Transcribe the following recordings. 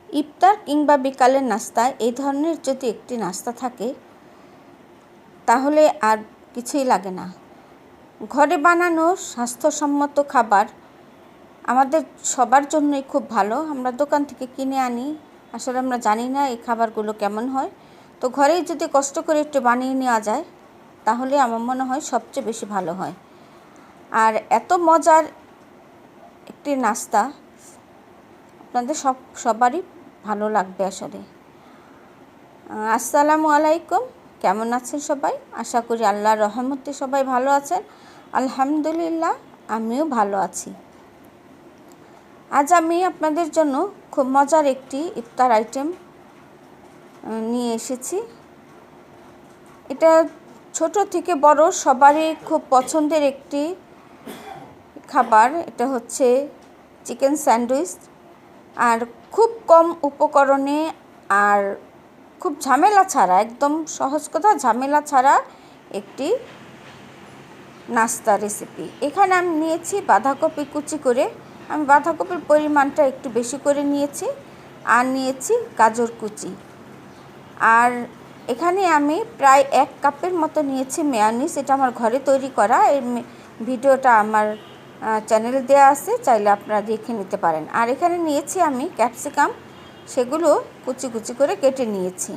ইফতার কিংবা বিকালের নাস্তায় এই ধরনের যদি একটি নাস্তা থাকে তাহলে আর কিছুই লাগে না। ঘরে বানানো স্বাস্থ্যসম্মত খাবার আমাদের সবার জন্যই খুব ভালো। আমরা দোকান থেকে কিনে আনি, আসলে আমরা জানি না এই খাবারগুলো কেমন হয়। তো ঘরেই যদি কষ্ট করে একটু বানিয়ে নেওয়া যায় তাহলে আমার মনে হয় সবচেয়ে বেশি ভালো হয়। আর এত মজার একটি নাস্তা আপনাদের সবারই ভালো লাগবে আসলে। আসসালামু আলাইকুম, কেমন আছেন সবাই? আশা করি আল্লাহর রহমতে সবাই ভালো আছেন। আলহামদুলিল্লাহ, আমিও ভালো আছি। আজ আমি আপনাদের জন্য খুব মজার একটি ইফতার আইটেম নিয়ে এসেছি। এটা ছোট থেকে বড় সবারই খুব পছন্দের একটি খাবার। এটা হচ্ছে চিকেন স্যান্ডউইচ, আর খুব কম উপকরণে আর খুব ঝামেলা ছাড়া, একদম সহজ কথা, ঝামেলা ছাড়া একটি নাস্তা রেসিপি। এখানে আমি নিয়েছি বাঁধাকপি কুচি করে। আমি বাঁধাকপির পরিমাণটা একটু বেশি করে নিয়েছি, আর নিয়েছি গাজর কুচি। আর এখানে আমি প্রায় 1 কাপের মতো নিয়েছি মেয়োনিজ। এটা আমার ঘরে তৈরি করা। এই ভিডিওটা আমার চ্যানেলে দেওয়া আছে, চাইলে আপনারা দেখে নিতে পারেন। আর এখানে নিয়েছি আমি ক্যাপসিকাম, সেগুলো কুচি কুচি করে কেটে নিয়েছি।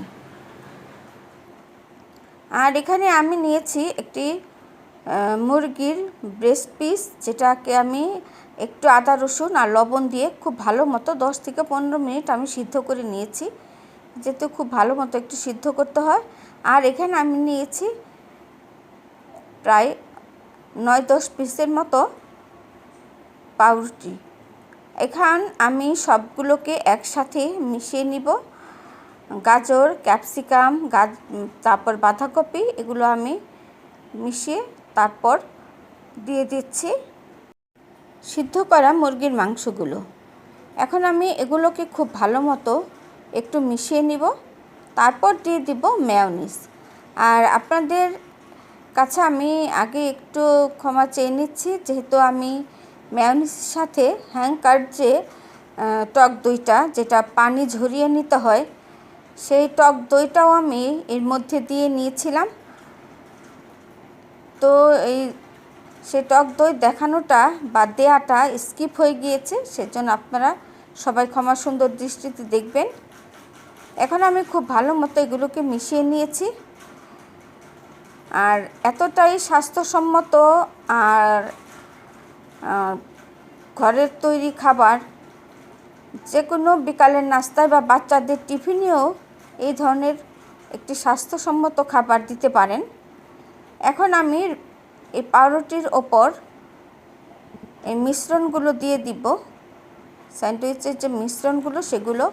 আর এখানে আমি নিয়েছি একটি মুরগির ব্রেস্ট পিস, যেটাকে আমি একটু আদা রসুন আর লবণ দিয়ে খুব ভালো মতো 10 থেকে 15 মিনিট আমি সিদ্ধ করে নিয়েছি, যেহেতু খুব ভালো মতো একটু সিদ্ধ করতে হয়। আর এখানে আমি নিয়েছি প্রায় 9-10 পিসের মতো পাউরুটি। এখন আমি সবগুলোকে একসাথে মিশিয়ে নিব। গাজর, ক্যাপসিকাম, তারপর বাঁধাকপি, এগুলো আমি মিশিয়ে তারপর দিয়ে দিচ্ছি সিদ্ধ করা মুরগির মাংসগুলো। এখন আমি এগুলোকে খুব ভালো মতো একটু মিশিয়ে নিব, তারপর দিয়ে দিব মেয়োনিজ। আর আপনাদের কাছে আমি আগে একটু ক্ষমা চেয়ে নিচ্ছি, যেহেতু আমি মেয়োনিজের সাথে হ্যাঙ্কার যে টক দইটা, যেটা পানি ঝরিয়ে নিতে হয়, সেই টক দইটাও আমি এর মধ্যে দিয়ে নিয়েছিলাম। তো সেই টক দই দেখানোটা বা দেয়াটা স্কিপ হয়ে গিয়েছে, সেজন্য আপনারা সবাই ক্ষমা সুন্দর দৃষ্টিতে দেখবেন। এখন আমি খুব ভালো মতো এগুলোকে মিশিয়ে নিয়েছি। আর এতটাই স্বাস্থ্যসম্মত আর ঘরের তৈরি খাবার, যে কোনো বিকালের নাস্তায় বা বাচ্চাদের টিফিনেও এই ধরনের একটি স্বাস্থ্যসম্মত খাবার দিতে পারেন। এখন আমি এই পাউরুটির ওপর এই মিশ্রণগুলো দিয়ে দিব, স্যান্ডউইচের যে মিশ্রণগুলো, সেগুলো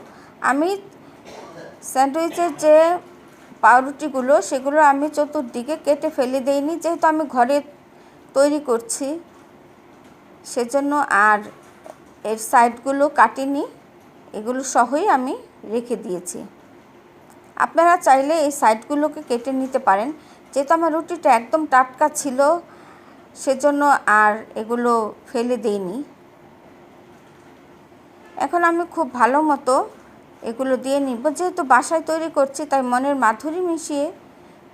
আমি স্যান্ডউইচের যে পাউরুটিগুলো, সেগুলো আমি চতুর্দিকে কেটে ফেলে দেইনি, যেহেতু আমি ঘরে তৈরি করছি সেজন্য। আর এর সাইডগুলো কাটিনি, এগুলো সহই আমি রেখে দিয়েছি। আপনারা চাইলে এই সাইডগুলোকে কেটে নিতে পারেন। যেহেতু আমার রুটিটা একদম টাটকা ছিল সেজন্য আর এগুলো ফেলে দেইনি। এখন আমি খুব ভালো মতো এগুলো দিয়ে নিব, যেহেতু বাসায় তৈরি করছি তাই মনের মাধুরী মিশিয়ে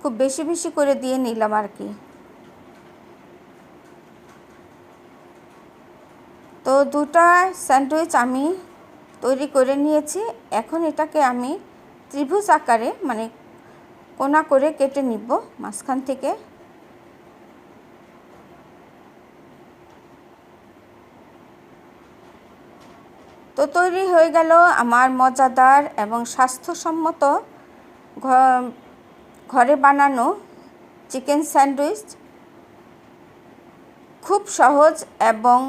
খুব বেশি বেশি করে দিয়ে নিলাম আর কি। তো 2টা স্যান্ডউইচ আমি তৈরি করে নিয়েছি। এখন এটাকে আমি ত্রিভুজ আকারে, মানে কোনা করে কেটে নিব মাঝখান থেকে। তো তৈরি হয়ে গেল আমার মজাদার এবং স্বাস্থ্যসম্মত ঘরে বানানো চিকেন স্যান্ডউইচ। খুব সহজ এবং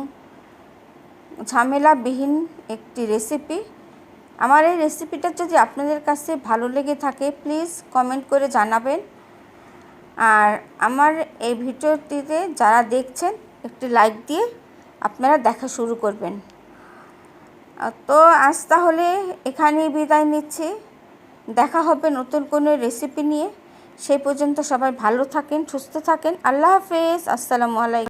ঝামেলাবিহীন একটি রেসিপি। আমার এই রেসিপিটা যদি আপনাদের কাছে ভালো লেগে থাকে প্লিজ কমেন্ট করে জানাবেন। আর আমার এই ভিডিওটিতে যারা দেখছেন একটি লাইক দিয়ে আপনারা দেখা শুরু করবেন। তো আজ তাহলে এখানেই বিদায় নিচ্ছি। দেখা হবে নতুন কোনো রেসিপি নিয়ে। সেই পর্যন্ত সবাই ভালো থাকেন, সুস্থ থাকেন। আল্লাহ হাফেজ। আসসালামু আলাইকুম।